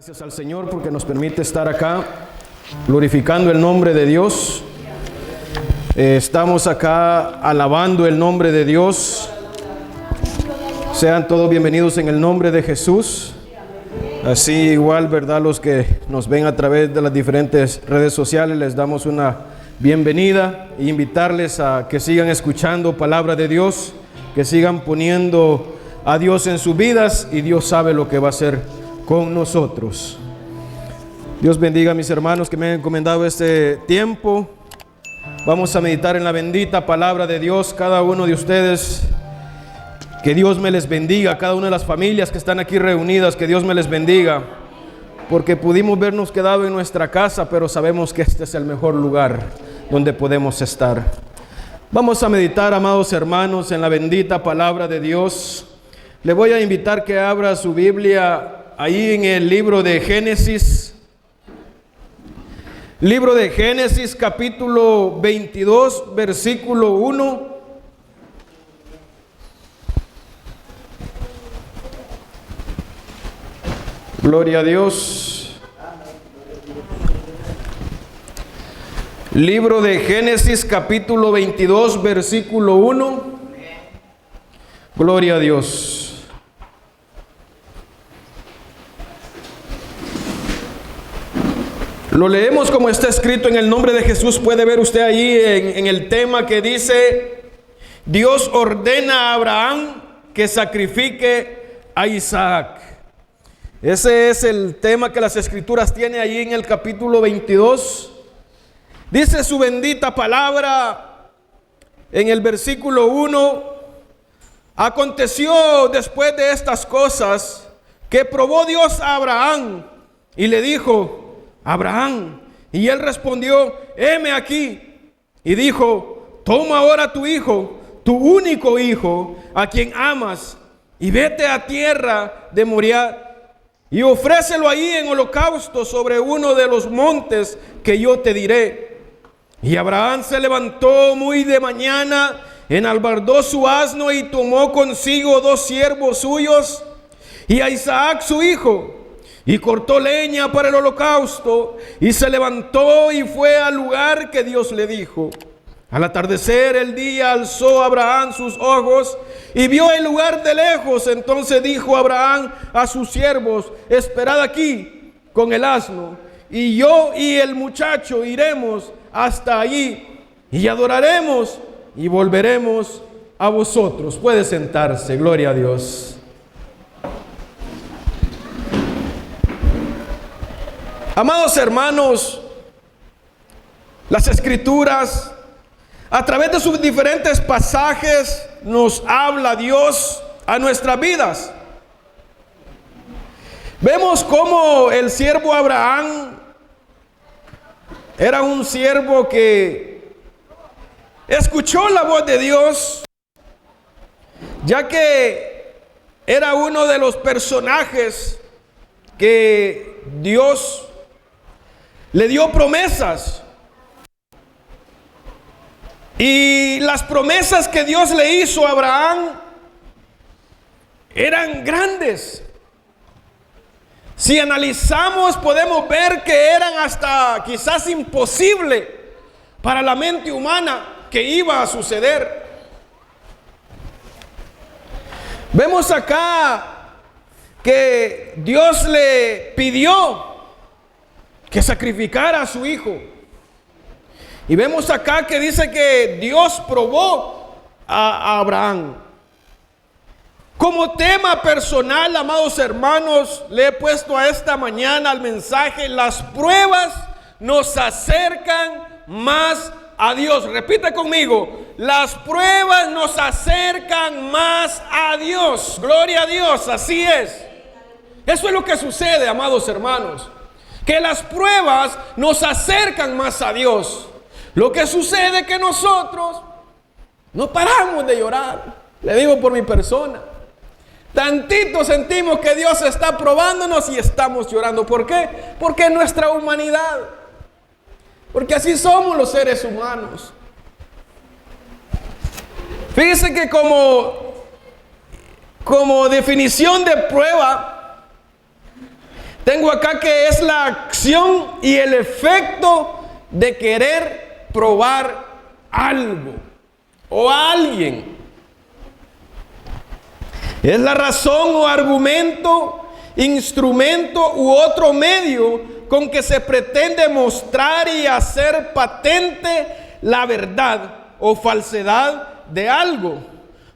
Gracias al Señor porque nos permite estar acá glorificando el nombre de Dios. Estamos acá alabando el nombre de Dios. Sean todos bienvenidos en el nombre de Jesús. Así igual, ¿verdad? Los que nos ven a través de las diferentes redes sociales, les damos una bienvenida e invitarles a que sigan escuchando palabra de Dios, que sigan poniendo a Dios en sus vidas, y Dios sabe lo que va a hacer con nosotros. Dios bendiga a mis hermanos que me han encomendado este tiempo. Vamos a meditar en la bendita palabra de Dios. Cada uno de ustedes, que Dios me les bendiga. Cada una de las familias que están aquí reunidas, que Dios me les bendiga, porque pudimos vernos quedado en nuestra casa, pero sabemos que este es el mejor lugar donde podemos estar. Vamos a meditar, amados hermanos, en la bendita palabra de Dios. Le voy a invitar que abra su Biblia ahí en el libro de Génesis. Libro de Génesis, capítulo 22, versículo 1. Gloria a Dios. Libro de Génesis, capítulo 22, versículo 1. Gloria a Dios. Lo leemos como está escrito en el nombre de Jesús. Puede ver usted ahí en el tema que dice: Dios ordena a Abraham que sacrifique a Isaac. Ese es el tema que las escrituras tienen ahí en el capítulo 22. Dice su bendita palabra en el versículo 1: Aconteció después de estas cosas que probó Dios a Abraham y le dijo: Abraham. Y él respondió: heme aquí. Y dijo: toma ahora tu hijo, tu único hijo, a quien amas, y vete a tierra de Moriah, y ofrécelo ahí en holocausto sobre uno de los montes que yo te diré. Y Abraham se levantó muy de mañana, enalbardó su asno y tomó consigo 2 siervos suyos y a Isaac su hijo, y cortó leña para el holocausto, y se levantó y fue al lugar que Dios le dijo. Al atardecer el día alzó Abraham sus ojos y vio el lugar de lejos. Entonces dijo Abraham a sus siervos: esperad aquí con el asno, y yo y el muchacho iremos hasta allí, y adoraremos y volveremos a vosotros. Puede sentarse. Gloria a Dios. Amados hermanos, las escrituras, a través de sus diferentes pasajes, nos habla Dios a nuestras vidas. Vemos cómo el siervo Abraham era un siervo que escuchó la voz de Dios, ya que era uno de los personajes que Dios le dio promesas. Y las promesas que Dios le hizo a Abraham eran grandes. Si analizamos, podemos ver que eran hasta quizás imposible para la mente humana que iba a suceder. Vemos acá que Dios le pidió que sacrificara a su hijo. Y vemos acá que dice que Dios probó a Abraham. Como tema personal, amados hermanos, le he puesto a esta mañana al mensaje: las pruebas nos acercan más a Dios. Repita conmigo: las pruebas nos acercan más a Dios. Gloria a Dios, así es. Eso es lo que sucede, amados hermanos, que las pruebas nos acercan más a Dios. Lo que sucede es que nosotros no paramos de llorar. Le digo por mi persona. Tantito sentimos que Dios está probándonos y estamos llorando. ¿Por qué? Porque es nuestra humanidad. Porque así somos los seres humanos. Fíjense que como definición de prueba, Tengo acá que es la acción y el efecto de querer probar algo o a alguien. Es la razón o argumento, instrumento u otro medio con que se pretende mostrar y hacer patente la verdad o falsedad de algo.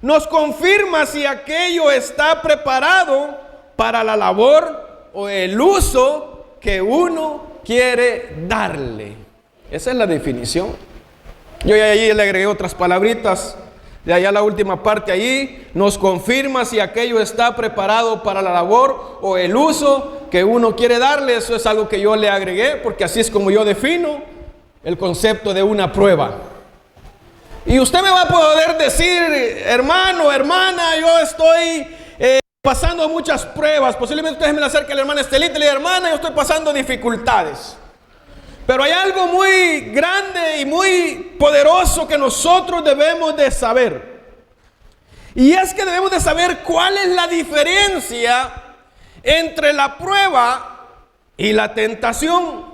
Nos confirma si aquello está preparado para la labor o el uso que uno quiere darle. Esa es la definición. Yo ahí le agregué otras palabritas. De allá la última parte ahí nos confirma si aquello está preparado para la labor o el uso que uno quiere darle. Eso es algo que yo le agregué, porque así es como yo defino el concepto de una prueba. Y usted me va a poder decir, hermano, hermana, yo estoy pasando muchas pruebas. Posiblemente usted me le acerque a la hermana Estelita y le diga, hermana, yo estoy pasando dificultades. Pero hay algo muy grande y muy poderoso que nosotros debemos de saber. Y es que debemos de saber cuál es la diferencia entre la prueba y la tentación.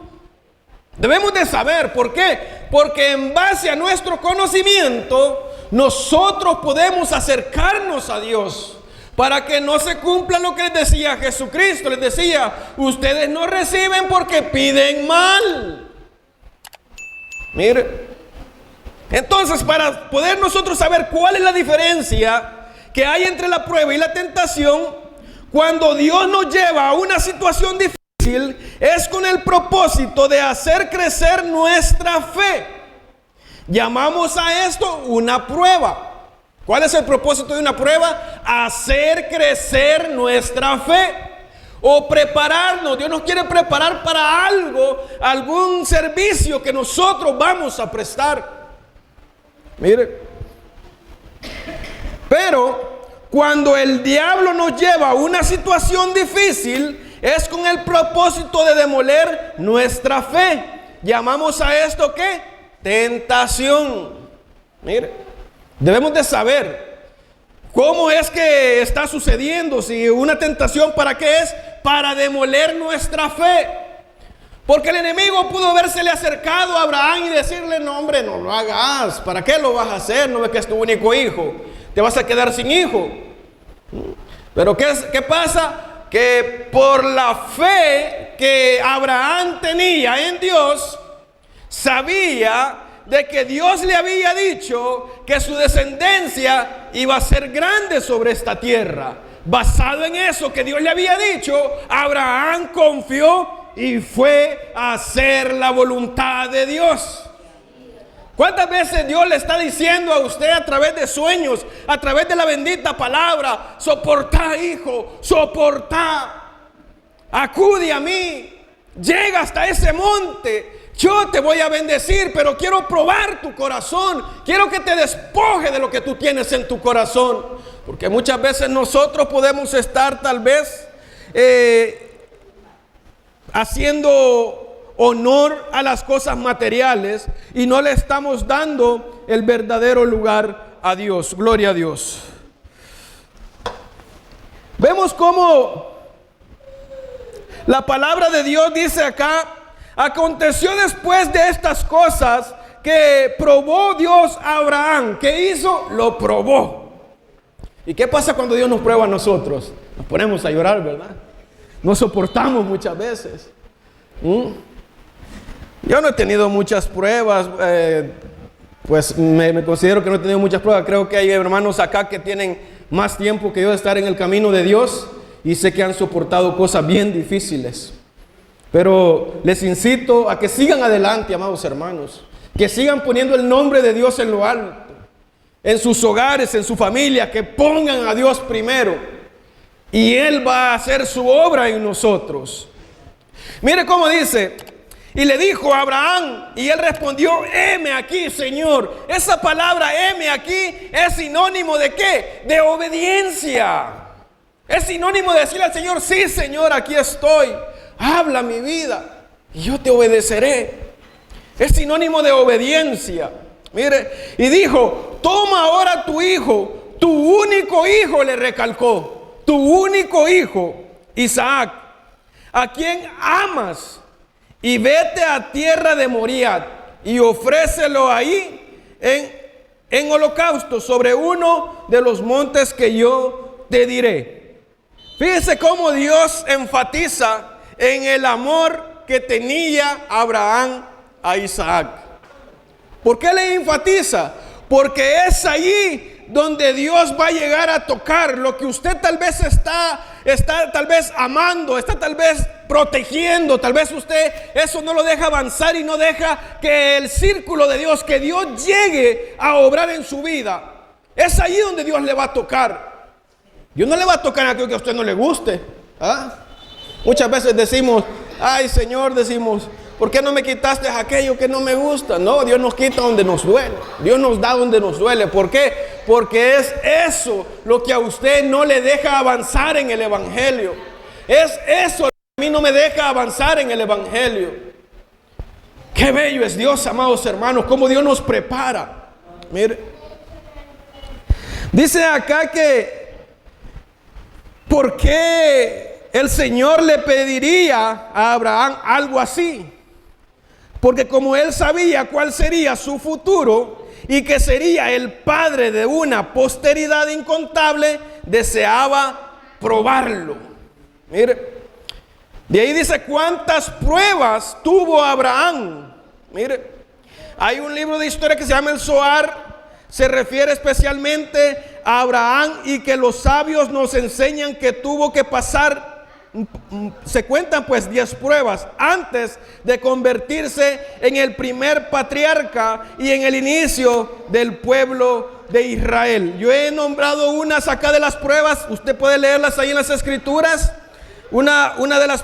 Debemos de saber, ¿por qué? Porque en base a nuestro conocimiento, nosotros podemos acercarnos a Dios. Para que no se cumpla lo que les decía Jesucristo. Les decía, ustedes no reciben porque piden mal. Mire. Entonces, para poder nosotros saber cuál es la diferencia que hay entre la prueba y la tentación, cuando Dios nos lleva a una situación difícil, es con el propósito de hacer crecer nuestra fe. Llamamos a esto una prueba. ¿Cuál es el propósito de una prueba? Hacer crecer nuestra fe o prepararnos. Dios nos quiere preparar para algo, algún servicio que nosotros vamos a prestar. Mire, pero cuando el diablo nos lleva a una situación difícil, es con el propósito de demoler nuestra fe. Llamamos a esto ¿qué? Tentación. Mire. Debemos de saber cómo es que está sucediendo. Si una tentación, ¿para qué es? Para demoler nuestra fe. Porque el enemigo pudo habérsele acercado a Abraham y decirle, no hombre, no lo hagas. ¿Para qué lo vas a hacer? No ves que es tu único hijo. Te vas a quedar sin hijo. Pero ¿qué pasa? Que por la fe que Abraham tenía en Dios, sabía de que Dios le había dicho que su descendencia iba a ser grande sobre esta tierra. Basado en eso que Dios le había dicho, Abraham confió y fue a hacer la voluntad de Dios. ¿Cuántas veces Dios le está diciendo a usted a través de sueños, a través de la bendita palabra, soportá, hijo, soportá, acude a mí, llega hasta ese monte? Yo te voy a bendecir, pero quiero probar tu corazón. Quiero que te despoje de lo que tú tienes en tu corazón. Porque muchas veces nosotros podemos estar tal vez haciendo honor a las cosas materiales y no le estamos dando el verdadero lugar a Dios. Gloria a Dios. Vemos cómo la palabra de Dios dice acá: aconteció después de estas cosas que probó Dios a Abraham. ¿Qué hizo? Lo probó. ¿Y qué pasa cuando Dios nos prueba a nosotros? Nos ponemos a llorar, ¿verdad? No soportamos muchas veces. Yo no he tenido muchas pruebas, pues me considero que no he tenido muchas pruebas. Creo que hay hermanos acá que tienen más tiempo que yo de estar en el camino de Dios y sé que han soportado cosas bien difíciles. Pero les incito a que sigan adelante, amados hermanos, que sigan poniendo el nombre de Dios en lo alto, en sus hogares, en su familia, que pongan a Dios primero y Él va a hacer su obra en nosotros. Mire cómo dice: y le dijo a Abraham, y él respondió, heme aquí, Señor. Esa palabra heme aquí es sinónimo de ¿qué? De obediencia. Es sinónimo de decirle al Señor, sí, Señor, aquí estoy. Habla mi vida y yo te obedeceré. Es sinónimo de obediencia. Mire, y dijo, toma ahora tu hijo, tu único hijo, le recalcó, tu único hijo, Isaac, a quien amas, y vete a tierra de Moriah y ofrécelo ahí en holocausto sobre uno de los montes que yo te diré. Fíjese cómo Dios enfatiza en el amor que tenía Abraham a Isaac. ¿Por qué le enfatiza? Porque es allí donde Dios va a llegar a tocar lo que usted tal vez está tal vez amando, está tal vez protegiendo, tal vez usted eso no lo deja avanzar y no deja que el círculo de Dios, que Dios llegue a obrar en su vida. Es allí donde Dios le va a tocar. Dios no le va a tocar a aquello que a usted no le guste. Muchas veces decimos, ay Señor, decimos, ¿por qué no me quitaste aquello que no me gusta? No, Dios nos quita donde nos duele. Dios nos da donde nos duele. ¿Por qué? Porque es eso lo que a usted no le deja avanzar en el Evangelio. Es eso lo que a mí no me deja avanzar en el Evangelio. Qué bello es Dios, amados hermanos, cómo Dios nos prepara. Mire, dice acá que ¿por qué el Señor le pediría a Abraham algo así? Porque como él sabía cuál sería su futuro y que sería el padre de una posteridad incontable, deseaba probarlo. Mire, de ahí dice cuántas pruebas tuvo Abraham. Mire, hay un libro de historia que se llama el Zohar, se refiere especialmente a Abraham y que los sabios nos enseñan que tuvo que pasar. Se cuentan pues 10 pruebas antes de convertirse en el primer patriarca y en el inicio del pueblo de Israel. Yo he nombrado unas acá de las pruebas, usted puede leerlas ahí en las escrituras. Una de las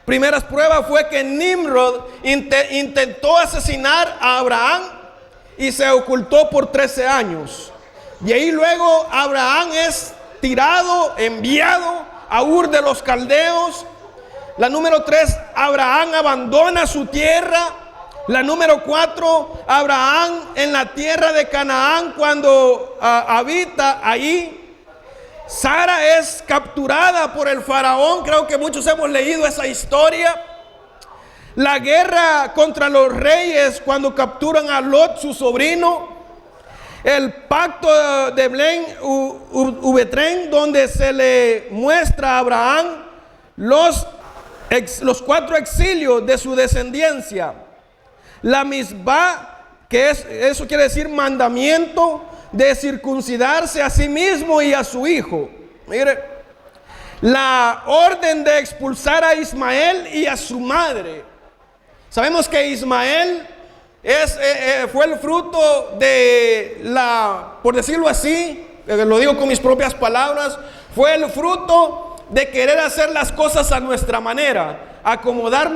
primeras pruebas fue que Nimrod intentó asesinar a Abraham y se ocultó por 13 años. Y ahí luego Abraham es tirado, enviado a Ur de los Caldeos. La número 3, Abraham abandona su tierra. La número 4, Abraham en la tierra de Canaán cuando habita ahí. Sara es capturada por el faraón. Creo que muchos hemos leído esa historia. La guerra contra los reyes cuando capturan a Lot, su sobrino. El pacto de Belén Ubetrén, donde se le muestra a Abraham los 4 exilios de su descendencia. La misbah, que eso quiere decir mandamiento de circuncidarse a sí mismo y a su hijo. Mire, la orden de expulsar a Ismael y a su madre. Sabemos que Ismael fue el fruto de por decirlo así, lo digo con mis propias palabras, fue el fruto de querer hacer las cosas a nuestra manera, acomodar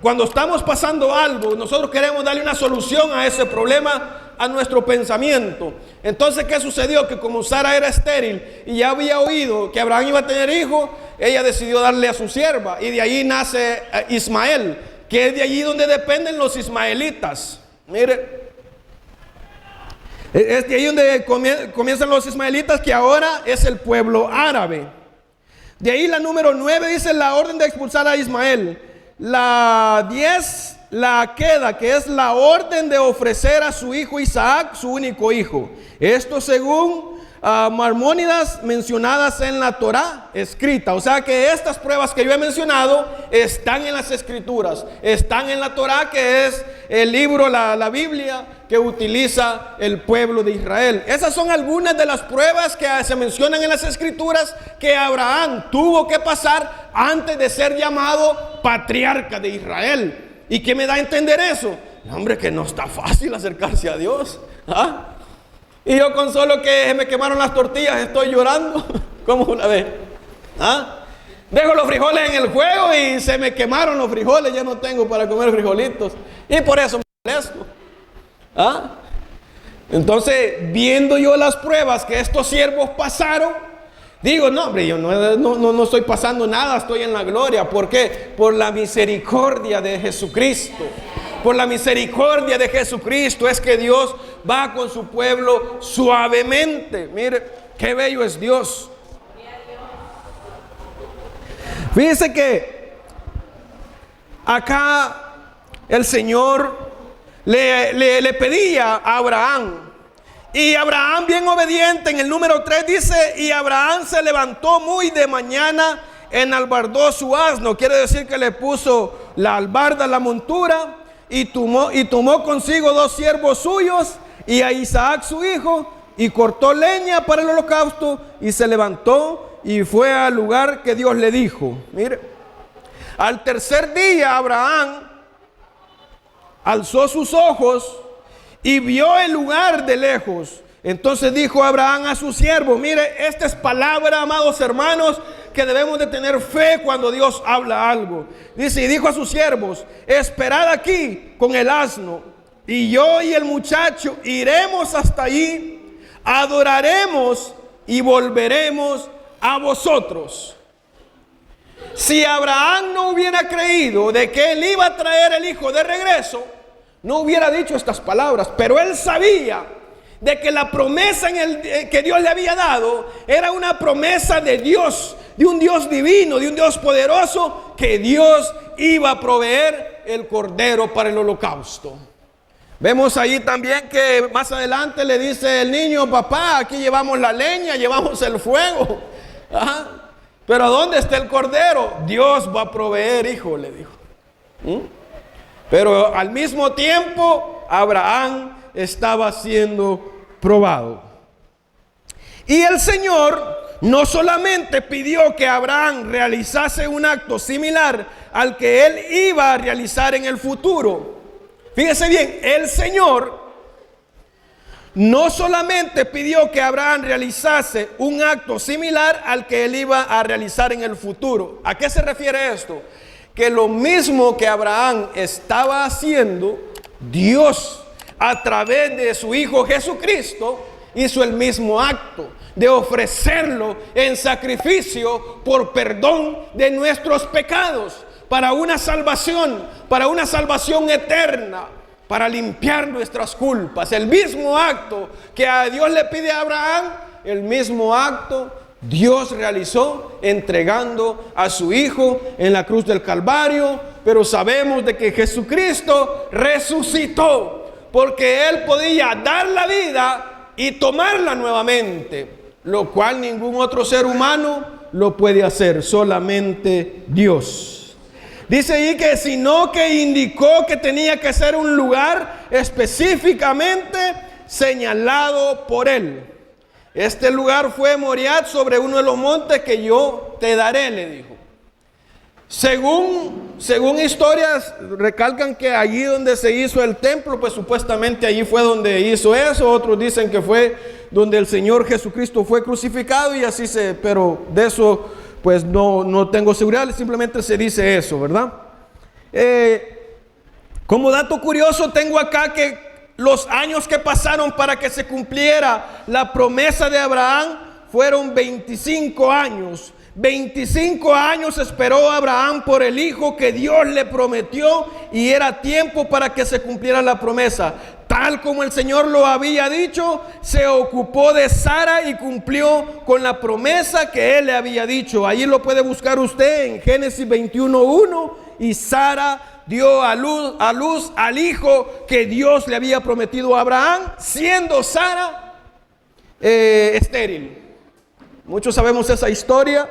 cuando estamos pasando algo, nosotros queremos darle una solución a ese problema a nuestro pensamiento. Entonces, ¿qué sucedió? Que como Sara era estéril y ya había oído que Abraham iba a tener hijo, ella decidió darle a su sierva y de ahí nace Ismael, que es de allí donde dependen los ismaelitas. Mire, es de ahí donde comienzan los ismaelitas, que ahora es el pueblo árabe. De ahí la número 9 dice la orden de expulsar a Ismael. La 10, la queda, que es la orden de ofrecer a su hijo Isaac, su único hijo. Esto según Marmónidas mencionadas en la Torá escrita. O sea que estas pruebas que yo he mencionado están en las escrituras, están en la Torá, que es el libro, la Biblia que utiliza el pueblo de Israel. Esas son algunas de las pruebas que se mencionan en las escrituras que Abraham tuvo que pasar antes de ser llamado patriarca de Israel. ¿Y qué me da a entender eso? Hombre, que no está fácil acercarse a Dios. Y yo con solo que me quemaron las tortillas estoy llorando, como una vez. Dejo los frijoles en el fuego y se me quemaron los frijoles, ya no tengo para comer frijolitos. Y por eso me molesto. Entonces, viendo yo las pruebas que estos siervos pasaron, digo, no, hombre, yo no estoy pasando nada, estoy en la gloria. ¿Por qué? Por la misericordia de Jesucristo. Por la misericordia de Jesucristo es que Dios va con su pueblo suavemente. Mire, qué bello es Dios. Fíjese que acá el Señor le pedía a Abraham. Y Abraham, bien obediente, en el número 3 dice: y Abraham se levantó muy de mañana, enalbardó su asno. Quiere decir que le puso la albarda a la montura y tomó consigo 2 siervos suyos y a Isaac su hijo, y cortó leña para el holocausto, y se levantó y fue al lugar que Dios le dijo. Mire, al tercer día Abraham alzó sus ojos y vio el lugar de lejos. Entonces dijo Abraham a su siervo: mire, esta es palabra, amados hermanos, que debemos de tener fe cuando Dios habla algo. Dice: y dijo a sus siervos: esperad aquí con el asno, y yo y el muchacho iremos hasta allí, adoraremos y volveremos a vosotros. Si Abraham no hubiera creído de que él iba a traer el hijo de regreso, no hubiera dicho estas palabras. Pero él sabía de que la promesa que Dios le había dado era una promesa de Dios, de un Dios divino, de un Dios poderoso, que Dios iba a proveer el cordero para el holocausto. Vemos ahí también que más adelante le dice el niño: papá, aquí llevamos la leña, llevamos el fuego. Ajá. Pero ¿dónde está el cordero? Dios va a proveer, hijo, le dijo. Pero al mismo tiempo Abraham estaba siendo probado. Y el Señor no solamente pidió que Abraham realizase un acto similar al que él iba a realizar en el futuro. Fíjese bien, el Señor no solamente pidió que Abraham realizase un acto similar al que él iba a realizar en el futuro. ¿A qué se refiere esto? Que lo mismo que Abraham estaba haciendo, Dios a través de su Hijo Jesucristo hizo el mismo acto de ofrecerlo en sacrificio por perdón de nuestros pecados, para una salvación eterna, para limpiar nuestras culpas. El mismo acto que a Dios le pide a Abraham, el mismo acto Dios realizó entregando a su Hijo en la cruz del Calvario. Pero sabemos de que Jesucristo resucitó, porque Él podía dar la vida y tomarla nuevamente, lo cual ningún otro ser humano lo puede hacer, solamente Dios. Dice ahí que sino que indicó que tenía que ser un lugar específicamente señalado por Él. Este lugar fue Moriah, sobre uno de los montes que yo te daré, le dijo. Según historias recalcan que allí donde se hizo el templo, pues supuestamente allí fue donde hizo eso. Otros dicen que fue donde el Señor Jesucristo fue crucificado, y así pero de eso pues no tengo seguridad, simplemente se dice eso, ¿verdad? Como dato curioso tengo acá que los años que pasaron para que se cumpliera la promesa de Abraham fueron 25 años. 25 años esperó Abraham por el hijo que Dios le prometió, y era tiempo para que se cumpliera la promesa. Tal como el Señor lo había dicho, se ocupó de Sara y cumplió con la promesa que Él le había dicho. Allí lo puede buscar usted en Génesis 21:1. Y Sara dio a luz al hijo que Dios le había prometido a Abraham, siendo Sara estéril. Muchos sabemos esa historia.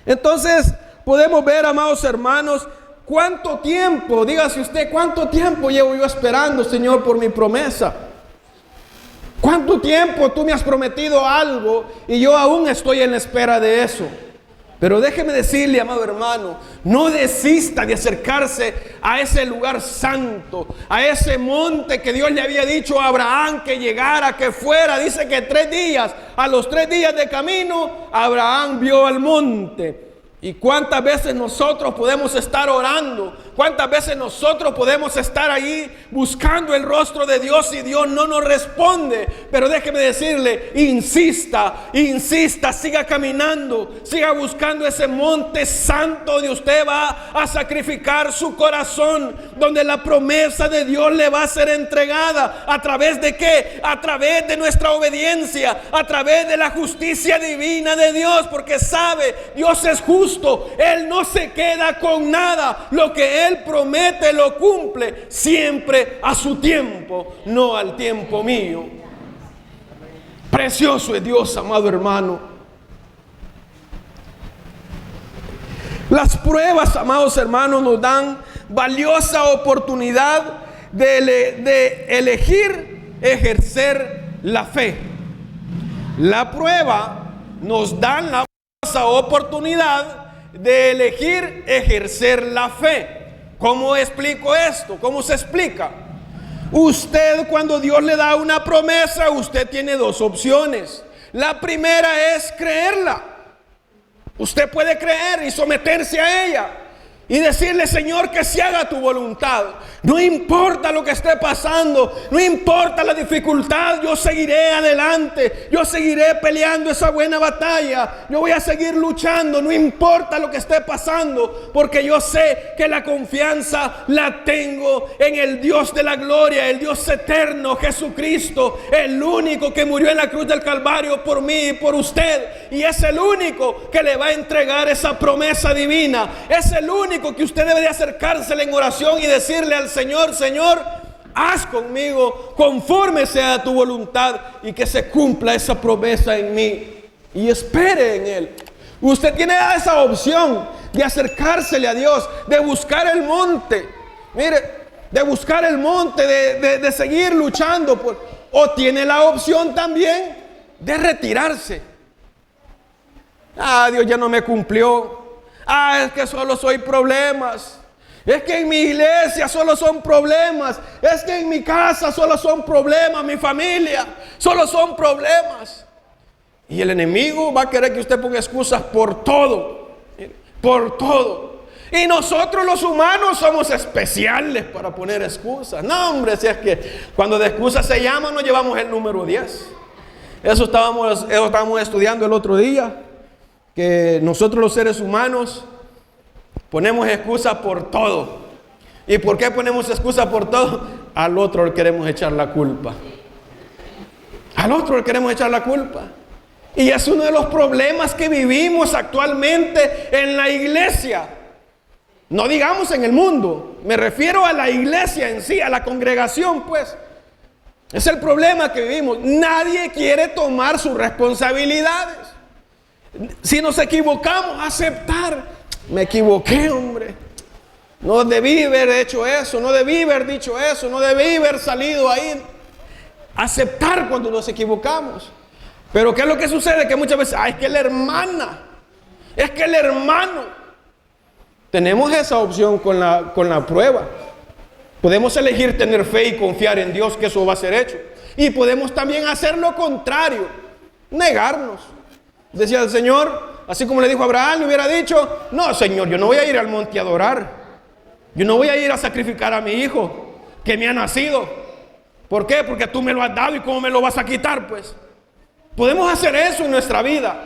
Entonces podemos ver, amados hermanos, cuánto tiempo, dígase usted, cuánto tiempo llevo yo esperando, Señor, por mi promesa. Cuánto tiempo tú me has prometido algo y yo aún estoy en la espera de eso. Pero déjeme decirle, amado hermano, no desista de acercarse a ese lugar santo, a ese monte que Dios le había dicho a Abraham que llegara, que fuera. Dice que a los 3 días de camino, Abraham vio el monte. ¿Y cuántas veces nosotros podemos estar orando ¿Cuántas veces nosotros podemos estar ahí buscando el rostro de Dios y Dios no nos responde? Pero déjeme decirle, insista, insista, siga caminando, siga buscando ese monte santo donde usted va a sacrificar su corazón, donde la promesa de Dios le va a ser entregada. ¿A través de qué? A través de nuestra obediencia, a través de la justicia divina de Dios, porque sabe, Dios es justo, Él no se queda con nada. Lo que Él promete lo cumple siempre a su tiempo, no al tiempo mío. Precioso es Dios, amado hermano. Las pruebas, amados hermanos, nos dan valiosa oportunidad de elegir ejercer la fe. La prueba nos da la valiosa oportunidad de elegir ejercer la fe. ¿Cómo explico esto? ¿Cómo se explica? Usted, cuando Dios le da una promesa, usted tiene dos opciones. La primera es creerla. Usted puede creer y someterse a ella y decirle: Señor, que se haga tu voluntad. No importa lo que esté pasando, no importa la dificultad, yo seguiré adelante, yo seguiré peleando esa buena batalla, yo voy a seguir luchando, no importa lo que esté pasando, porque yo sé que la confianza la tengo en el Dios de la gloria, el Dios eterno, Jesucristo, el único que murió en la cruz del Calvario por mí y por usted, y es el único que le va a entregar esa promesa divina. Es el único que usted debe de acercársele en oración y decirle al Señor: Señor, haz conmigo conforme sea tu voluntad, y que se cumpla esa promesa en mí, y espere en Él. Usted tiene esa opción de acercársele a Dios, de buscar el monte, mire, de buscar el monte, de seguir luchando o tiene la opción también de retirarse. Dios ya no me cumplió. Es que solo soy problemas. Es que en mi iglesia solo son problemas. Es que en mi casa solo son problemas. Mi familia solo son problemas. Y el enemigo va a querer que usted ponga excusas por todo. Por todo. Y nosotros los humanos somos especiales para poner excusas. No, hombre, si es que cuando de excusas se llama, nos llevamos el número 10. Eso estábamos estudiando el otro día. Que nosotros los seres humanos ponemos excusas por todo. ¿Y por qué ponemos excusas por todo? Al otro le queremos echar la culpa. Al otro le queremos echar la culpa. Y es uno de los problemas que vivimos actualmente en la iglesia. No digamos en el mundo, me refiero a la iglesia en sí, a la congregación, pues. Es el problema que vivimos. Nadie quiere tomar sus responsabilidades. Si nos equivocamos, aceptar: me equivoqué, hombre, no debí haber hecho eso, no debí haber dicho eso, no debí haber salido ahí. Aceptar cuando nos equivocamos. Pero ¿qué es lo que sucede? Que muchas veces: es que la hermana, es que el hermano. Tenemos esa opción con la prueba. Podemos elegir tener fe y confiar en Dios que eso va a ser hecho, y podemos también hacer lo contrario, negarnos. Decía el Señor, así como le dijo a Abraham, le hubiera dicho: no, Señor, yo no voy a ir al monte a adorar. Yo no voy a ir a sacrificar a mi hijo que me ha nacido. ¿Por qué? Porque tú me lo has dado, y ¿cómo me lo vas a quitar? Pues podemos hacer eso en nuestra vida.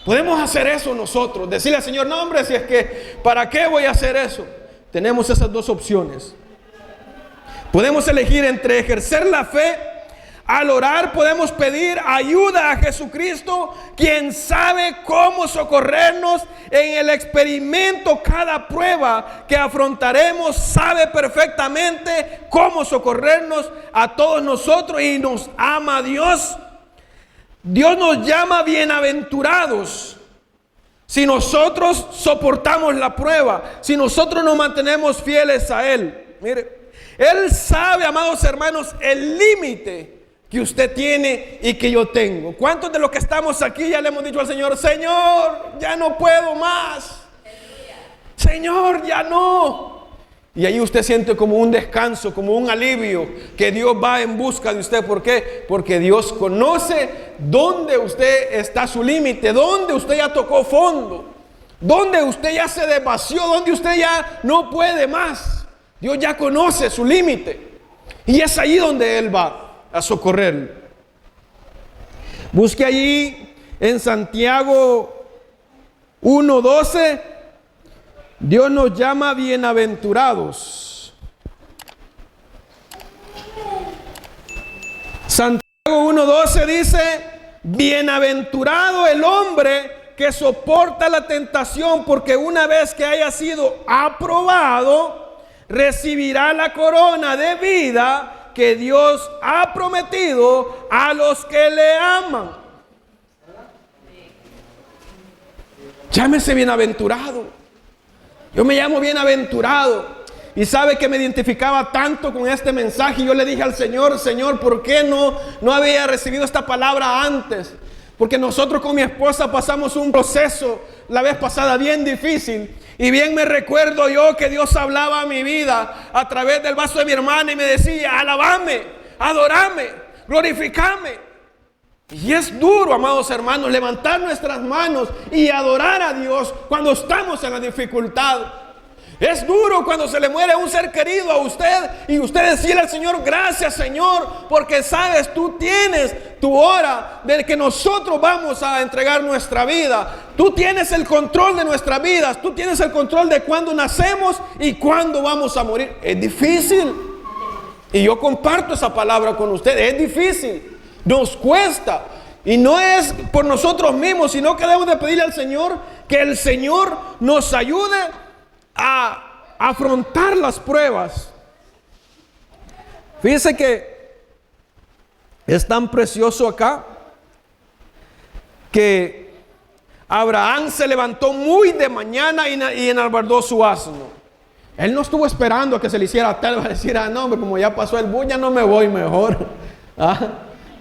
Podemos hacer eso nosotros. Decirle al Señor: no, hombre, si es que ¿para qué voy a hacer eso? Tenemos esas dos opciones. Podemos elegir entre ejercer la fe. Al orar podemos pedir ayuda a Jesucristo, quien sabe cómo socorrernos en el experimento. Cada prueba que afrontaremos sabe perfectamente cómo socorrernos a todos nosotros, y nos ama Dios. Dios nos llama bienaventurados si nosotros soportamos la prueba, si nosotros nos mantenemos fieles a Él. Mire, Él sabe, amados hermanos, el límite que usted tiene y que yo tengo. ¿Cuántos de los que estamos aquí ya le hemos dicho al Señor: Señor, ya no puedo más? Señor, ya no. Y ahí usted siente como un descanso, como un alivio, que Dios va en busca de usted. ¿Por qué? Porque Dios conoce dónde usted está, su límite, dónde usted ya tocó fondo, donde usted ya se desvació, donde usted ya no puede más. Dios ya conoce su límite y es allí donde Él va a socorrerle. Busque allí en Santiago 1:12. Dios nos llama bienaventurados. Santiago 1:12 dice: bienaventurado el hombre que soporta la tentación, porque una vez que haya sido aprobado, recibirá la corona de vida que Dios ha prometido a los que le aman. Llámese bienaventurado. Yo me llamo bienaventurado. Y sabe que me identificaba tanto con este mensaje. Y yo le dije al Señor: Señor, ¿por qué no había recibido esta palabra antes? Porque nosotros con mi esposa pasamos un proceso la vez pasada bien difícil. Y bien me recuerdo yo que Dios hablaba a mi vida a través del vaso de mi hermana y me decía: alabame, adorame, glorificame. Y es duro, amados hermanos, levantar nuestras manos y adorar a Dios cuando estamos en la dificultad. Es duro cuando se le muere un ser querido a usted y usted decirle al Señor: gracias, Señor, porque sabes, tú tienes tu hora de que nosotros vamos a entregar nuestra vida. Tú tienes el control de nuestras vidas. Tú tienes el control de cuándo nacemos y cuándo vamos a morir. Es difícil. Y yo comparto esa palabra con usted. Es difícil. Nos cuesta. Y no es por nosotros mismos, sino que debemos de pedirle al Señor que el Señor nos ayude a afrontar las pruebas. Fíjense que es tan precioso acá que Abraham se levantó muy de mañana y enalbardó su asno. Él no estuvo esperando a que se le hiciera tal, va a decir: no, hombre, como ya pasó el bus, ya no me voy mejor.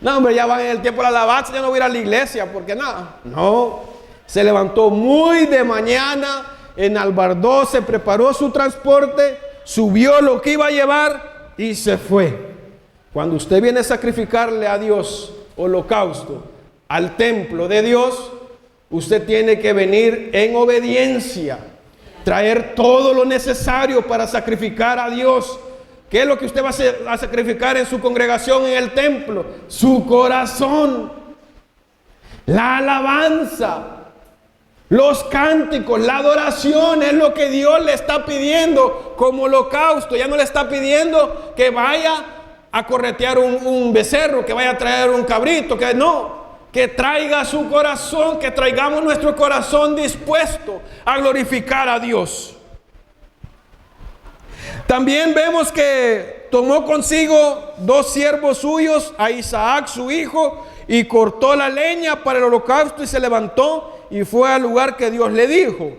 No, hombre, ya va en el tiempo de la alabanza, ya no voy a ir a la iglesia, porque nada. No, se levantó muy de mañana, enalbardó, se preparó su transporte, subió lo que iba a llevar y se fue. Cuando usted viene a sacrificarle a Dios holocausto, al templo de Dios, usted tiene que venir en obediencia, traer todo lo necesario para sacrificar a Dios. ¿Qué es lo que usted va a sacrificar en su congregación, en el templo? Su corazón, la alabanza, los cánticos, la adoración. Es lo que Dios le está pidiendo como holocausto. Ya no le está pidiendo que vaya a corretear un becerro, que vaya a traer un cabrito, que no, que traiga su corazón, que traigamos nuestro corazón dispuesto a glorificar a Dios. También vemos que tomó consigo 2 siervos suyos, a Isaac su hijo, y cortó la leña para el holocausto y se levantó y fue al lugar que Dios le dijo.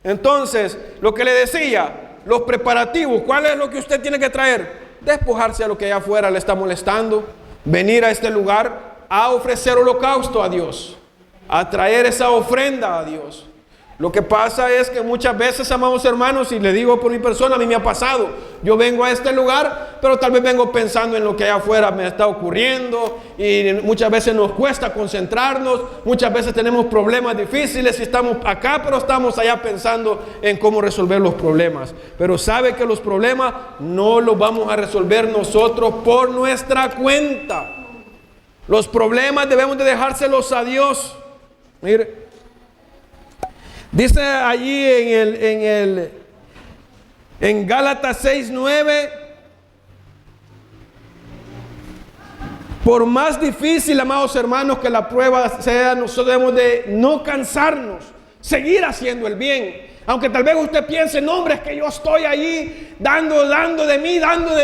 Entonces, lo que le decía, los preparativos, ¿cuál es lo que usted tiene que traer? Despojarse a lo que allá afuera le está molestando, venir a este lugar a ofrecer holocausto a Dios, a traer esa ofrenda a Dios. Lo que pasa es que muchas veces, amados hermanos, y le digo por mi persona, a mí me ha pasado, yo vengo a este lugar, pero tal vez vengo pensando en lo que allá afuera me está ocurriendo, y muchas veces nos cuesta concentrarnos, muchas veces tenemos problemas difíciles y estamos acá, pero estamos allá pensando en cómo resolver los problemas. Pero sabe que los problemas no los vamos a resolver nosotros por nuestra cuenta. Los problemas debemos de dejárselos a Dios. Mire, dice allí en Gálatas 6:9, por más difícil, amados hermanos, que la prueba sea, nosotros debemos de no cansarnos, seguir haciendo el bien. Aunque tal vez usted piense: no, hombre, es que yo estoy allí dando de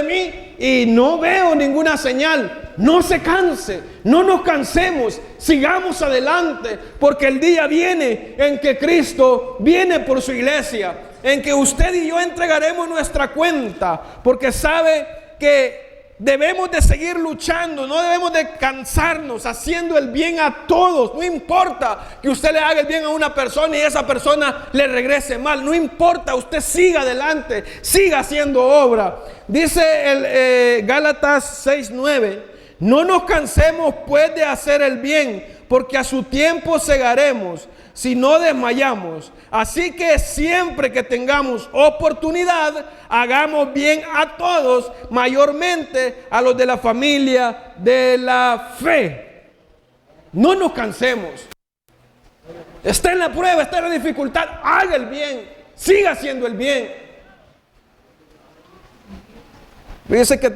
mí y no veo ninguna señal. No se canse, no nos cansemos, sigamos adelante, porque el día viene en que Cristo viene por su iglesia, en que usted y yo entregaremos nuestra cuenta, porque sabe que debemos de seguir luchando, no debemos de cansarnos haciendo el bien a todos. No importa que usted le haga el bien a una persona y esa persona le regrese mal, no importa, usted siga adelante, siga haciendo obra. Dice Gálatas 6:9, no nos cansemos pues de hacer el bien, porque a su tiempo segaremos si no desmayamos. Así que siempre que tengamos oportunidad, hagamos bien a todos, mayormente a los de la familia de la fe. No nos cansemos. Está en la prueba, está en la dificultad, haga el bien, siga haciendo el bien. Fíjense que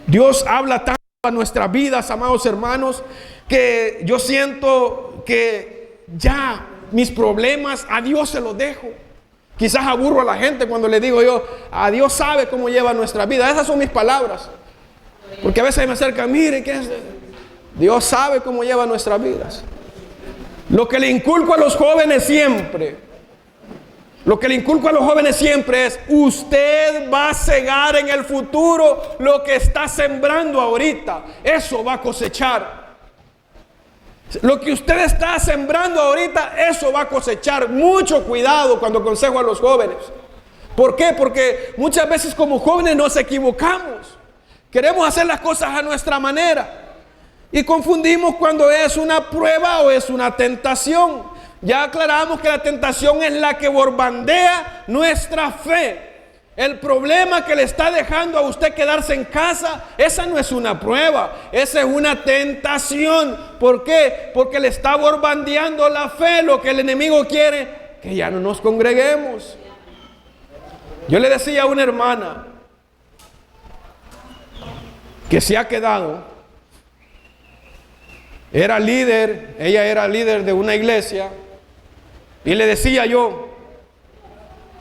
Dios habla tanto a nuestras vidas, amados hermanos, que yo siento que ya mis problemas a Dios se los dejo. Quizás aburro a la gente cuando le digo yo, a Dios sabe cómo lleva nuestra vida. Esas son mis palabras. Porque a veces me acercan, mire, ¿qué es? Dios sabe cómo lleva nuestras vidas. Lo que le inculco a los jóvenes siempre, es, usted va a cegar en el futuro lo que está sembrando ahorita. Eso va a cosechar. Lo que usted está sembrando ahorita, eso va a cosechar. Mucho cuidado cuando aconsejo a los jóvenes. ¿Por qué? Porque muchas veces como jóvenes nos equivocamos. Queremos hacer las cosas a nuestra manera. Y confundimos cuando es una prueba o es una tentación. Ya aclaramos que la tentación es la que borbandea nuestra fe. El problema que le está dejando a usted quedarse en casa, esa no es una prueba, esa es una tentación. ¿Por qué? Porque le está borbandeando la fe. Lo que el enemigo quiere, que ya no nos congreguemos. Yo le decía a una hermana que se ha quedado, ella era líder de una iglesia, y le decía yo,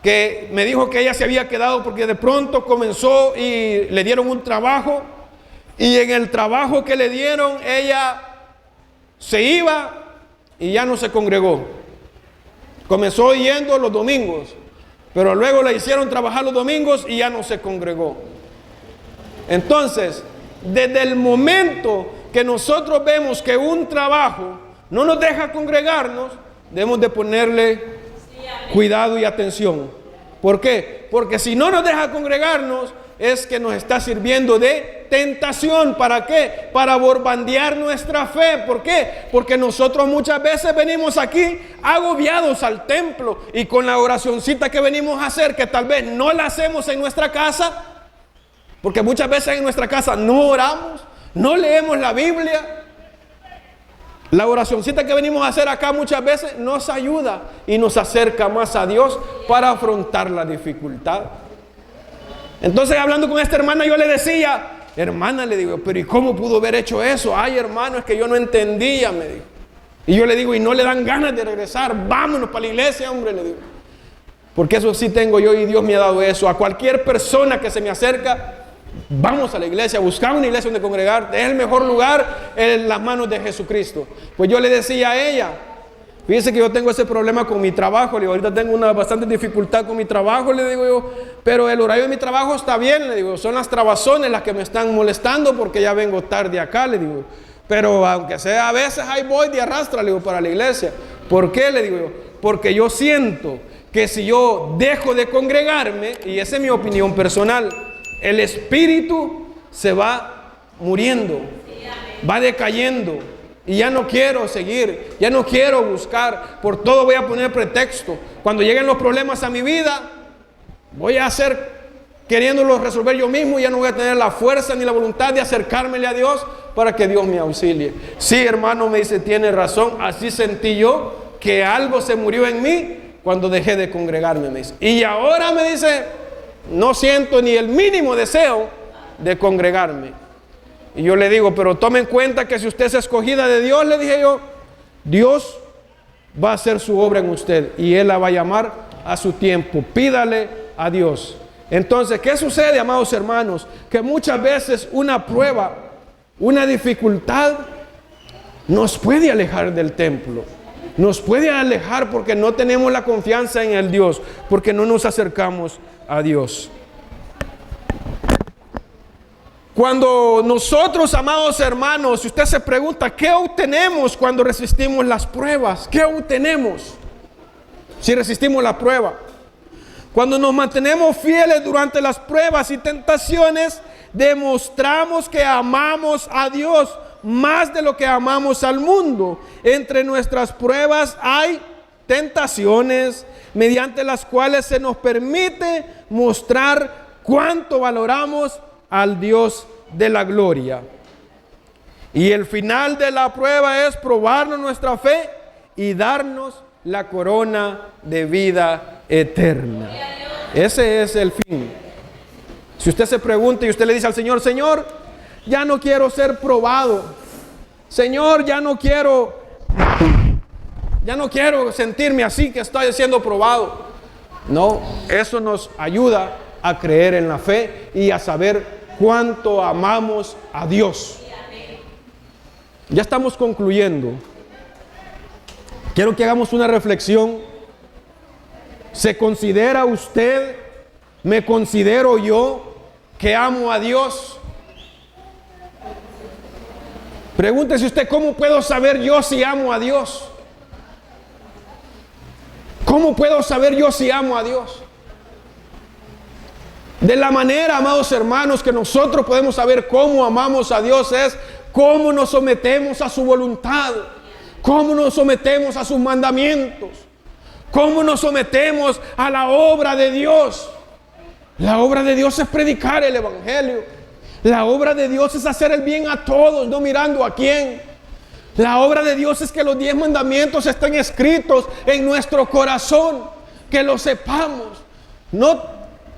que me dijo que ella se había quedado porque de pronto comenzó y le dieron un trabajo, y en el trabajo que le dieron ella se iba y ya no se congregó. Comenzó yendo los domingos, pero luego le hicieron trabajar los domingos y ya no se congregó. Entonces, desde el momento que nosotros vemos que un trabajo no nos deja congregarnos, debemos de ponerle cuidado y atención. ¿Por qué? Porque si no nos deja congregarnos, es que nos está sirviendo de tentación. ¿Para qué? Para borbandear nuestra fe. ¿Por qué? Porque nosotros muchas veces venimos aquí agobiados al templo, y con la oracioncita que venimos a hacer, que tal vez no la hacemos en nuestra casa, porque muchas veces en nuestra casa no oramos, no leemos la Biblia. La oracioncita que venimos a hacer acá muchas veces nos ayuda y nos acerca más a Dios para afrontar la dificultad. Entonces, hablando con esta hermana, yo le decía, hermana, le digo, pero ¿y cómo pudo haber hecho eso? Ay, hermano, es que yo no entendía, me dijo. Y yo le digo, ¿y no le dan ganas de regresar? Vámonos para la iglesia, hombre, le digo. Porque eso sí tengo yo y Dios me ha dado eso. A cualquier persona que se me acerca, vamos a la iglesia, buscamos una iglesia donde congregar. Es el mejor lugar en las manos de Jesucristo. Pues yo le decía a ella, fíjese que yo tengo ese problema con mi trabajo. Le digo, ahorita tengo una bastante dificultad con mi trabajo, le digo yo, pero el horario de mi trabajo está bien, le digo, son las trabazones las que me están molestando porque ya vengo tarde acá, le digo. Pero aunque sea a veces ahí voy de arrastra, le digo, para la iglesia. ¿Por qué? Le digo yo, porque yo siento que si yo dejo de congregarme, y esa es mi opinión personal, el espíritu se va muriendo, va decayendo, y ya no quiero seguir, ya no quiero buscar, por todo voy a poner pretexto. Cuando lleguen los problemas a mi vida, voy a hacer queriéndolos resolver yo mismo, y ya no voy a tener la fuerza ni la voluntad de acercármele a Dios para que Dios me auxilie. Sí, hermano, me dice, tiene razón, así sentí yo que algo se murió en mí cuando dejé de congregarme, me dice. Y ahora me dice, no siento ni el mínimo deseo de congregarme. Y yo le digo, pero tome en cuenta que si usted es escogida de Dios, le dije yo, Dios va a hacer su obra en usted y Él la va a llamar a su tiempo. Pídale a Dios. Entonces, ¿qué sucede, amados hermanos? Que muchas veces una prueba, una dificultad nos puede alejar del templo. Nos puede alejar porque no tenemos la confianza en el Dios, porque no nos acercamos a Dios. Cuando nosotros, amados hermanos, si usted se pregunta, ¿qué obtenemos cuando resistimos las pruebas? ¿Qué obtenemos si resistimos la prueba? Cuando nos mantenemos fieles durante las pruebas y tentaciones, demostramos que amamos a Dios más de lo que amamos al mundo. Entre nuestras pruebas hay tentaciones mediante las cuales se nos permite mostrar cuánto valoramos al Dios de la gloria. Y el final de la prueba es probarnos nuestra fe y darnos la corona de vida eterna. Ese es el fin. Si usted se pregunta y usted le dice al Señor: Señor, ya no quiero ser probado. Señor, ya no quiero sentirme así, que estoy siendo probado. No, eso nos ayuda a creer en la fe y a saber cuánto amamos a Dios. Ya estamos concluyendo. Quiero que hagamos una reflexión. ¿Se considera usted, me considero yo, que amo a Dios? Pregúntese usted: ¿cómo puedo saber yo si amo a Dios? ¿Cómo puedo saber yo si amo a Dios? De la manera, amados hermanos, que nosotros podemos saber cómo amamos a Dios es cómo nos sometemos a su voluntad, cómo nos sometemos a sus mandamientos, cómo nos sometemos a la obra de Dios. La obra de Dios es predicar el evangelio. La obra de Dios es hacer el bien a todos, no mirando a quién. La obra de Dios es que los 10 mandamientos estén escritos en nuestro corazón, que lo sepamos. No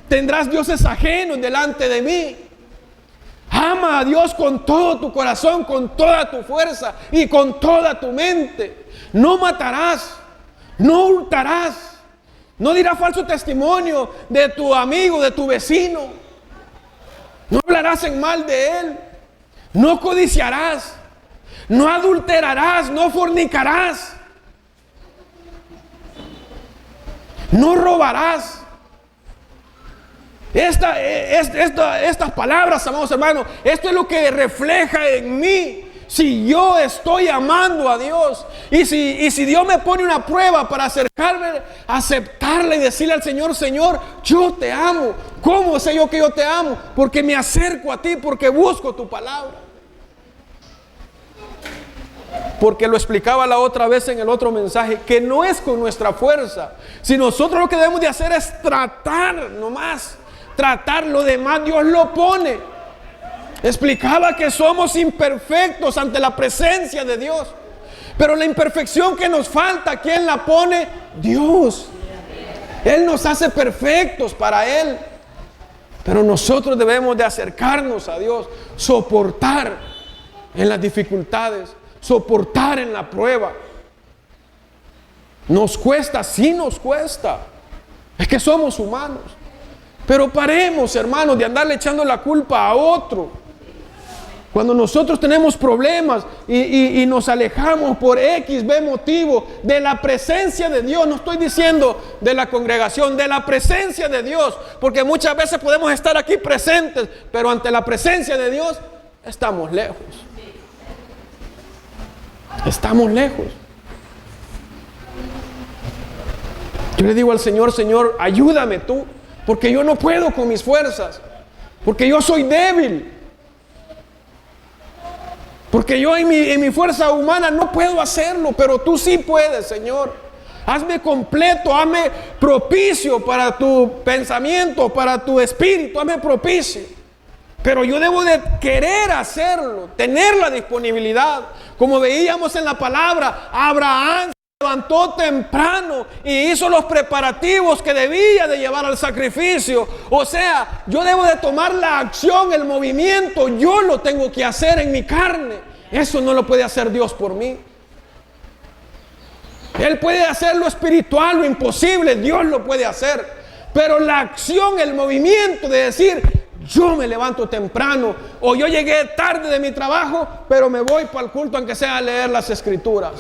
tendrás dioses ajenos delante de mí. Ama a Dios con todo tu corazón, con toda tu fuerza y con toda tu mente. No matarás, no hurtarás, no dirás falso testimonio de tu amigo, de tu vecino. No hablarás en mal de él, no codiciarás, no adulterarás, no fornicarás, no robarás. Estas palabras, amados hermanos, esto es lo que refleja en mí si yo estoy amando a Dios. Y si Dios me pone una prueba para acercarme, aceptarla y decirle al Señor: Señor, yo te amo. ¿Cómo sé yo que yo te amo? Porque me acerco a ti, porque busco tu palabra. Porque lo explicaba la otra vez en el otro mensaje, que no es con nuestra fuerza. Si nosotros lo que debemos de hacer es tratar nomás, tratar, lo demás Dios lo pone. Explicaba que somos imperfectos ante la presencia de Dios, pero la imperfección que nos falta, ¿quién la pone? Dios. Él nos hace perfectos para Él, pero nosotros debemos de acercarnos a Dios, soportar en las dificultades, soportar en la prueba. Nos cuesta, sí nos cuesta, es que somos humanos. Pero paremos, hermanos, de andarle echando la culpa a otro. Cuando nosotros tenemos problemas y nos alejamos por X, B motivo de la presencia de Dios, no estoy diciendo de la congregación, de la presencia de Dios, porque muchas veces podemos estar aquí presentes, pero ante la presencia de Dios estamos lejos. Estamos lejos. Yo le digo al Señor: Señor, ayúdame tú, porque yo no puedo con mis fuerzas, porque yo soy débil, porque yo en mi fuerza humana no puedo hacerlo, pero tú sí puedes, Señor. Hazme completo, hazme propicio para tu pensamiento, para tu espíritu, hazme propicio. Pero yo debo de querer hacerlo, tener la disponibilidad. Como veíamos en la palabra, Abraham se levantó temprano y hizo los preparativos que debía de llevar al sacrificio. O sea, yo debo de tomar la acción, el movimiento, yo lo tengo que hacer en mi carne. Eso no lo puede hacer Dios por mí. Él puede hacer lo espiritual, lo imposible, Dios lo puede hacer. Pero la acción, el movimiento de decir: yo me levanto temprano, o yo llegué tarde de mi trabajo, pero me voy para el culto aunque sea a leer las escrituras.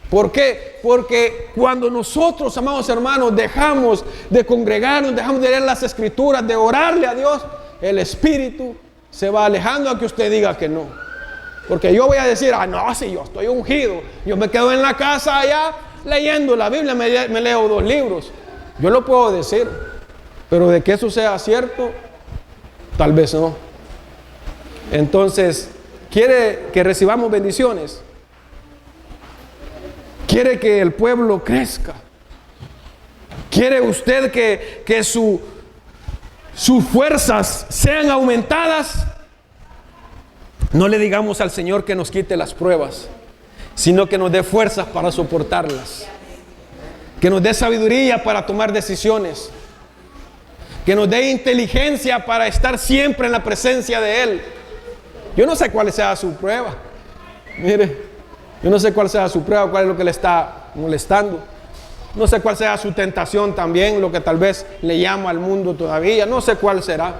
¿Por qué? Porque cuando nosotros, amados hermanos, dejamos de congregarnos, dejamos de leer las escrituras, de orarle a Dios, el Espíritu se va alejando a que usted diga que no. Porque yo voy a decir: no, si yo estoy ungido, yo me quedo en la casa allá leyendo la Biblia, me leo 2 libros. Yo lo puedo decir, pero de que eso sea cierto, tal vez no. Entonces, quiere que recibamos bendiciones. Quiere que el pueblo crezca. Quiere usted que sus fuerzas sean aumentadas. No le digamos al Señor que nos quite las pruebas, sino que nos dé fuerzas para soportarlas. Que nos dé sabiduría para tomar decisiones. Que nos dé inteligencia para estar siempre en la presencia de Él. Yo no sé cuál sea su prueba. Mire, yo no sé cuál sea su prueba, cuál es lo que le está molestando. No sé cuál sea su tentación también, lo que tal vez le llama al mundo todavía. No sé cuál será.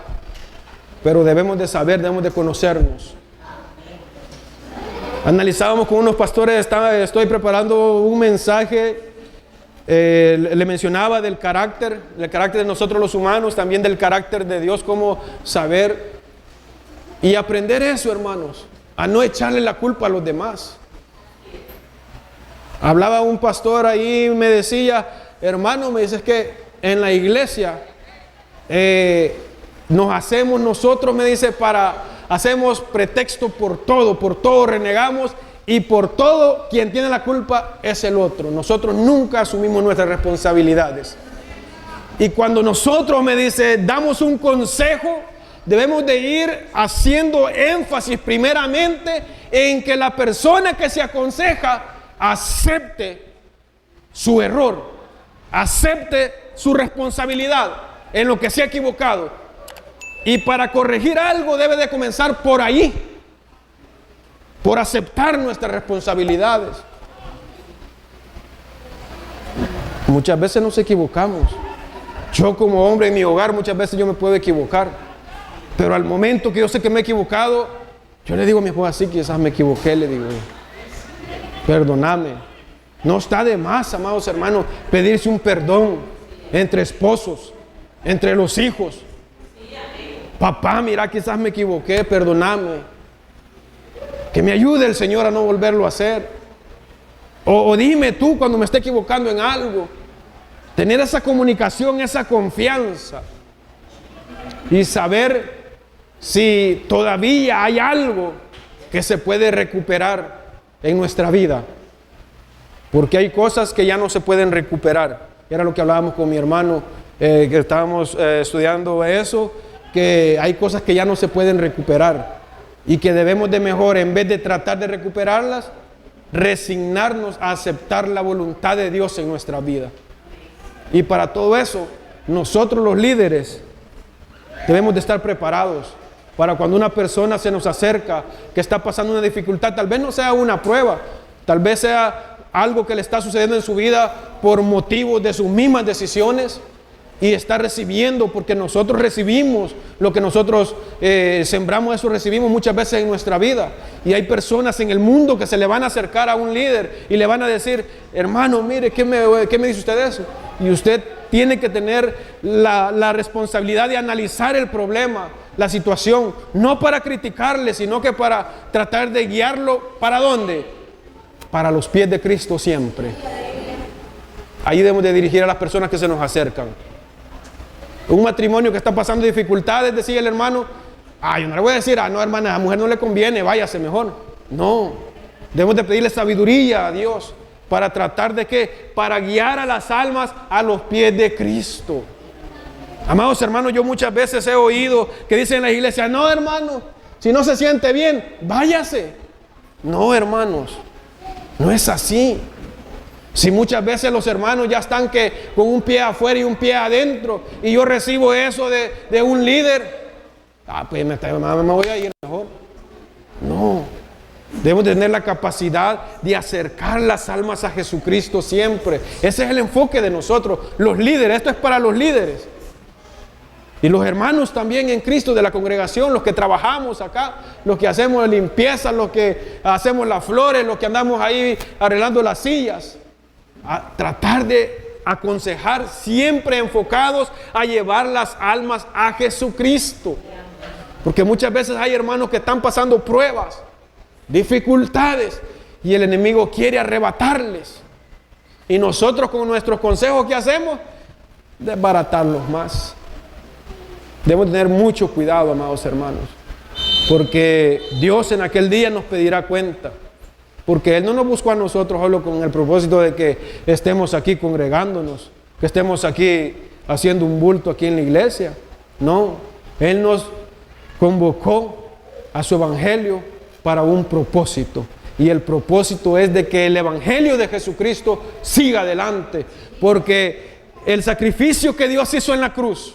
Pero debemos de saber, debemos de conocernos. Analizábamos con unos pastores, estoy preparando un mensaje. Le mencionaba del carácter de nosotros los humanos, también del carácter de Dios, cómo saber y aprender eso, hermanos, a no echarle la culpa a los demás. Hablaba un pastor ahí y me decía, hermano, me dice, es que en la iglesia nos hacemos nosotros, me dice, hacemos pretexto por todo renegamos, y por todo quien tiene la culpa es el otro. Nosotros nunca asumimos nuestras responsabilidades. Y cuando nosotros, me dice, damos un consejo, debemos de ir haciendo énfasis primeramente en que la persona que se aconseja acepte su error, acepte su responsabilidad en lo que se ha equivocado. Y para corregir algo debe de comenzar por ahí, por aceptar nuestras responsabilidades. Muchas veces nos equivocamos. Yo como hombre en mi hogar muchas veces yo me puedo equivocar, pero al momento que yo sé que me he equivocado, yo le digo a mi esposa, sí, quizás me equivoqué, le digo, perdóname. No está de más, amados hermanos, pedirse un perdón entre esposos, entre los hijos. Papá, mira, quizás me equivoqué, perdóname. Que me ayude el Señor a no volverlo a hacer. O dime tú cuando me esté equivocando en algo. Tener esa comunicación, esa confianza. Y saber si todavía hay algo que se puede recuperar en nuestra vida. Porque hay cosas que ya no se pueden recuperar. Era lo que hablábamos con mi hermano, que estábamos estudiando eso, que hay cosas que ya no se pueden recuperar. Y que debemos de mejor, en vez de tratar de recuperarlas, resignarnos a aceptar la voluntad de Dios en nuestra vida. Y para todo eso, nosotros los líderes debemos de estar preparados para cuando una persona se nos acerca, que está pasando una dificultad, tal vez no sea una prueba, tal vez sea algo que le está sucediendo en su vida por motivos de sus mismas decisiones, y está recibiendo, porque nosotros recibimos lo que nosotros sembramos, eso recibimos muchas veces en nuestra vida. Y hay personas en el mundo que se le van a acercar a un líder y le van a decir, hermano, mire, ¿qué me dice usted de eso? Y usted tiene que tener la responsabilidad de analizar el problema, la situación, no para criticarle, sino que para tratar de guiarlo. ¿Para dónde? Para los pies de Cristo siempre. Ahí debemos de dirigir a las personas que se nos acercan. Un matrimonio que está pasando dificultades, decía el hermano, yo no le voy a decir, no, hermana, a la mujer no le conviene, váyase mejor. No, debemos de pedirle sabiduría a Dios para tratar de ¿qué? Para guiar a las almas a los pies de Cristo. Amados hermanos, yo muchas veces he oído que dicen en la iglesia, no, hermano, si no se siente bien, váyase. No, hermanos, no es así. Si muchas veces los hermanos ya están que con un pie afuera y un pie adentro, y yo recibo eso de un líder, pues me voy a ir mejor. No, debemos tener la capacidad de acercar las almas a Jesucristo siempre. Ese es el enfoque de nosotros, los líderes. Esto es para los líderes y los hermanos también en Cristo de la congregación, los que trabajamos acá, los que hacemos limpieza, los que hacemos las flores, los que andamos ahí arreglando las sillas. A tratar de aconsejar, siempre enfocados a llevar las almas a Jesucristo. Porque muchas veces hay hermanos que están pasando pruebas, dificultades, y el enemigo quiere arrebatarles. Y nosotros con nuestros consejos, ¿qué hacemos? Desbaratarlos más. Debemos tener mucho cuidado, amados hermanos. Porque Dios en aquel día nos pedirá cuenta. Porque Él no nos buscó a nosotros solo con el propósito de que estemos aquí congregándonos, que estemos aquí haciendo un bulto aquí en la iglesia. No, Él nos convocó a su evangelio para un propósito. Y el propósito es de que el evangelio de Jesucristo siga adelante. Porque el sacrificio que Dios hizo en la cruz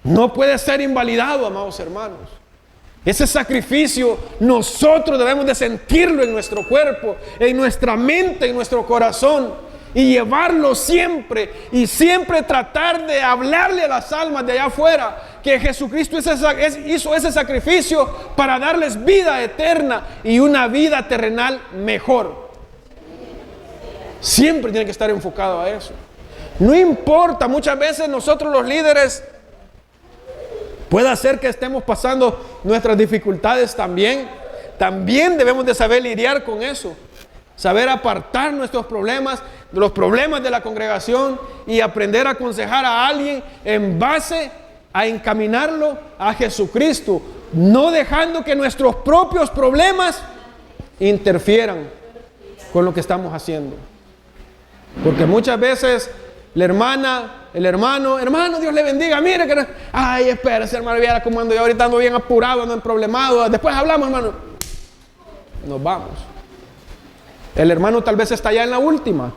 no puede ser invalidado, amados hermanos. Ese sacrificio nosotros debemos de sentirlo en nuestro cuerpo, en nuestra mente, en nuestro corazón, y llevarlo siempre, y siempre tratar de hablarle a las almas de allá afuera que Jesucristo hizo ese sacrificio para darles vida eterna y una vida terrenal mejor. Siempre tiene que estar enfocado a eso. No importa, muchas veces nosotros los líderes puede ser que estemos pasando nuestras dificultades también. También debemos de saber lidiar con eso. Saber apartar nuestros problemas de los problemas de la congregación y aprender a aconsejar a alguien en base a encaminarlo a Jesucristo. No dejando que nuestros propios problemas interfieran con lo que estamos haciendo. Porque muchas veces la hermana, el hermano, Dios le bendiga, mire que no, ay, espérese, hermano, viera cómo ando yo ahorita, ando bien apurado, ando problemado, después hablamos, hermano. Nos vamos. El hermano tal vez está ya en la última,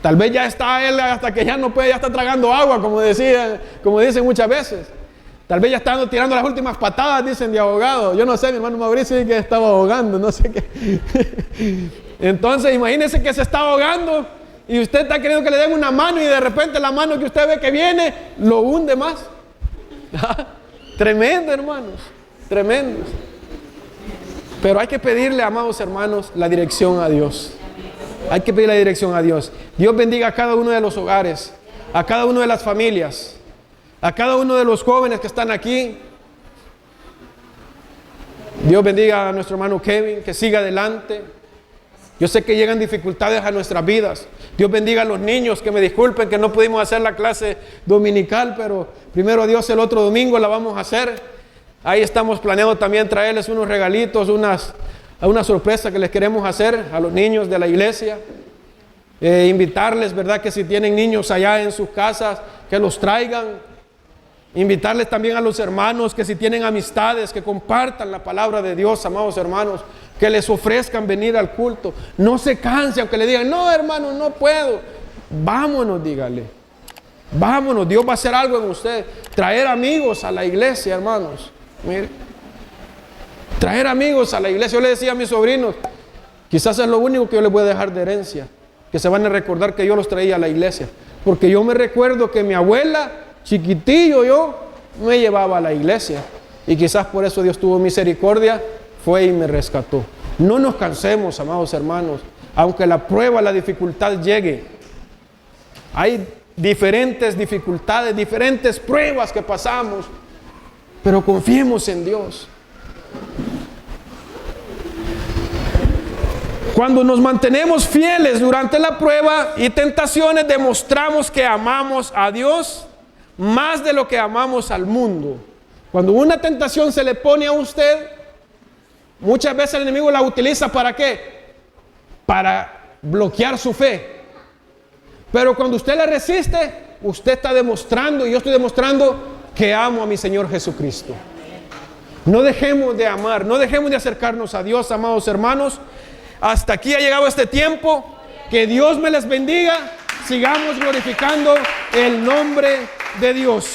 tal vez ya está él hasta que ya no puede, ya está tragando agua, como dicen muchas veces. Tal vez ya está tirando las últimas patadas, dicen, de ahogado. Yo no sé, mi hermano Mauricio que estaba ahogando, no sé qué. Entonces, imagínense que se está ahogando y usted está queriendo que le den una mano y de repente la mano que usted ve que viene lo hunde más. Tremendo, hermanos, tremendo. Pero hay que pedirle, amados hermanos, la dirección a Dios. Hay que pedir la dirección a Dios. Dios bendiga a cada uno de los hogares, a cada una de las familias, a cada uno de los jóvenes que están aquí. Dios bendiga a nuestro hermano Kevin, que siga adelante. Yo sé que llegan dificultades a nuestras vidas. Dios bendiga a los niños, que me disculpen que no pudimos hacer la clase dominical, pero primero Dios el otro domingo la vamos a hacer. Ahí estamos planeando también traerles unos regalitos, una sorpresa que les queremos hacer a los niños de la iglesia. Invitarles, ¿verdad? Que si tienen niños allá en sus casas, que los traigan. Invitarles también a los hermanos que si tienen amistades, que compartan la palabra de Dios, amados hermanos, que les ofrezcan venir al culto. No se canse, aunque le digan, no hermano, no puedo. Vámonos, dígale. Vámonos, Dios va a hacer algo en usted. Traer amigos a la iglesia, hermanos. Mire, traer amigos a la iglesia. Yo le decía a mis sobrinos, quizás es lo único que yo les voy a dejar de herencia, que se van a recordar que yo los traía a la iglesia. Porque yo me recuerdo que mi abuela, chiquitillo yo, me llevaba a la iglesia. Y quizás por eso Dios tuvo misericordia, fue y me rescató. No nos cansemos, amados hermanos, aunque la prueba, la dificultad llegue. Hay diferentes dificultades, diferentes pruebas que pasamos, pero confiemos en Dios. Cuando nos mantenemos fieles durante la prueba y tentaciones, demostramos que amamos a Dios más de lo que amamos al mundo. Cuando una tentación se le pone a usted, muchas veces el enemigo la utiliza ¿para qué? Para bloquear su fe. Pero cuando usted la resiste, usted está demostrando, y yo estoy demostrando, que amo a mi Señor Jesucristo. No dejemos de amar, no dejemos de acercarnos a Dios, amados hermanos. Hasta aquí ha llegado este tiempo. Que Dios me les bendiga. Sigamos glorificando el nombre de Dios.